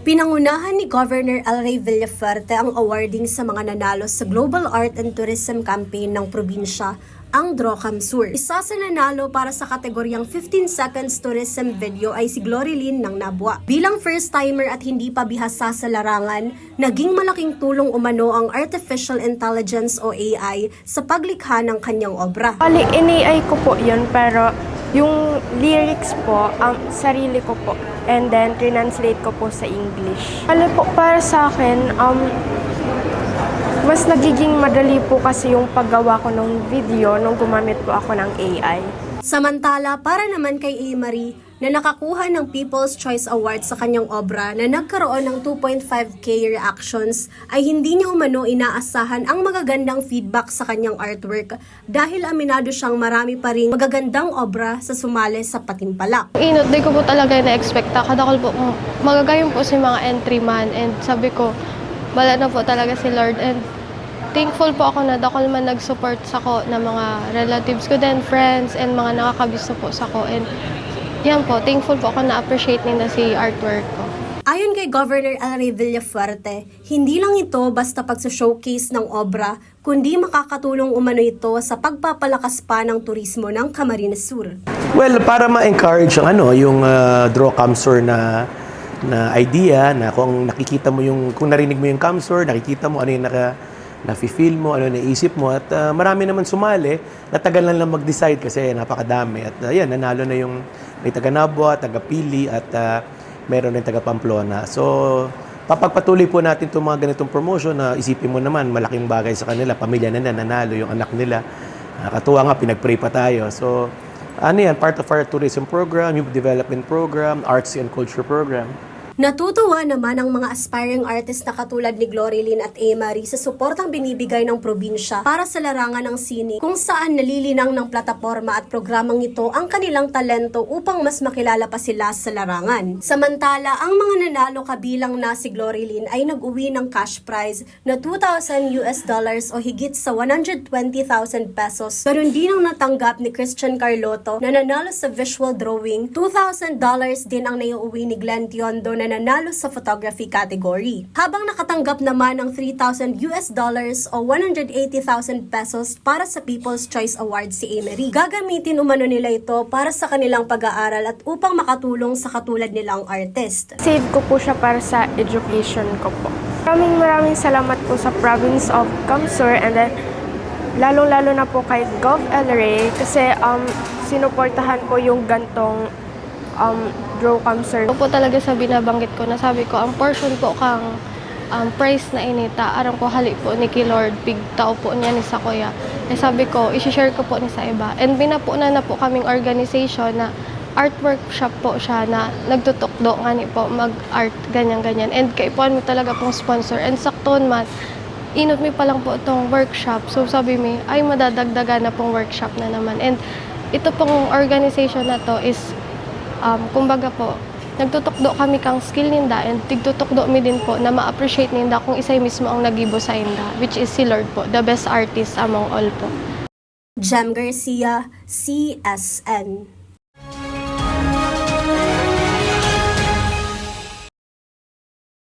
Pinangunahan ni Governor Elray Villafuerte ang awarding sa mga nanalo sa Global Art and Tourism Campaign ng probinsya, ang Drawcam Sur. Isa sa nanalo para sa kategoryang 15 Seconds Tourism Video ay si Glory Lynn ng Nabua. Bilang first-timer at hindi pa bihasa sa larangan, naging malaking tulong umano ang Artificial Intelligence o AI sa paglikha ng kanyang obra. Bali, in-AI ko po yun, pero yung lyrics po, sarili ko po. And then, translate ko po sa English. Bali po, para sa akin, mas nagiging madali po kasi yung paggawa ko ng video nung gumamit po ako ng AI. Samantala, para naman kay A-Marie, na nakakuha ng People's Choice Award sa kanyang obra na nagkaroon ng 2.5k reactions, ay hindi niya umano inaasahan ang magagandang feedback sa kanyang artwork dahil aminado siyang marami pa ring magagandang obra sa sumali sa Patimpalak. Inot, di ko po talaga na-expect. Kadakal po, magagayon po si mga entry man, and sabi ko, bala na po talaga si Lord, and thankful po ako na dakol man nag-support sa ko ng mga relatives ko din, friends, and mga nakakabis na po sa ko. And yan po, thankful po ako na-appreciate nila si artwork ko. Ayon kay Governor Elray Villafuerte, hindi lang ito basta pagsa-showcase ng obra, kundi makakatulong umano ito sa pagpapalakas pa ng turismo ng Camarines Sur. Well, para ma-encourage yung Drawcam Sur na idea, na kung nakikita mo kung narinig mo yung Camsur, nakikita mo ano yung na-feel mo, ano naisip mo, at marami naman sumali, natagal lang mag-decide kasi napakadami. At yan, nanalo na yung may taga-Nabua, taga-Pili, at meron din taga-Pamplona. So, papagpatuloy po natin itong mga ganitong promotion na isipin mo naman, malaking bagay sa kanila, pamilya na nanalo, yung anak nila. Katuwa nga, pinag-pray pa tayo. So, part of our tourism program, youth development program, arts and culture program. Natutuwa naman ang mga aspiring artist na katulad ni Glory Lynn at A-Marie sa suportang binibigay ng probinsya para sa larangan ng sine, kung saan nalilinang ng plataporma at programang ito ang kanilang talento upang mas makilala pa sila sa larangan. Samantala, ang mga nanalo kabilang na si Glory Lynn ay nag-uwi ng cash prize na $2,000 o higit sa 120,000 pesos. Ganun din ang natanggap ni Christian Carloto na nanalo sa visual drawing. $2,000 din ang naiuwi ni Glenn Tiondo na nanalo sa photography category. Habang nakatanggap naman ng $3,000 o 180,000 pesos para sa People's Choice Award si A-Marie. Gagamitin umano nila ito para sa kanilang pag-aaral at upang makatulong sa katulad nilang artist. Save ko po siya para sa education ko po. Maraming salamat po sa Province of Camsur, and then lalong-lalo na po kay Gov. Elray kasi sinuportahan po yung gantong Drawcam Sur. Ito po talaga sa binabanggit ko, na sabi ko, ang portion po kang price na inita, arang ko hali po ni Lord, big tao po niya ni sa kuya. Eh sabi ko, isi-share ko po ni sa iba. And binapunan na po kaming organization na art workshop po siya, na nagtutukdo nga ni po mag-art, ganyan-ganyan. And kaipuan mo talaga pong sponsor. And sakton man, inot mi pa lang po itong workshop. So sabi mi, ay madadagdagan na pong workshop na naman. And ito pong organization na to is kumbaga po, nagtutukdo kami kang skill ninda, and tigtutukdo mi din po na ma-appreciate ninda kung isay mismo ang nagibo sa inda, which is si Lord po, the best artist among all po. Jem Garcia, CSN.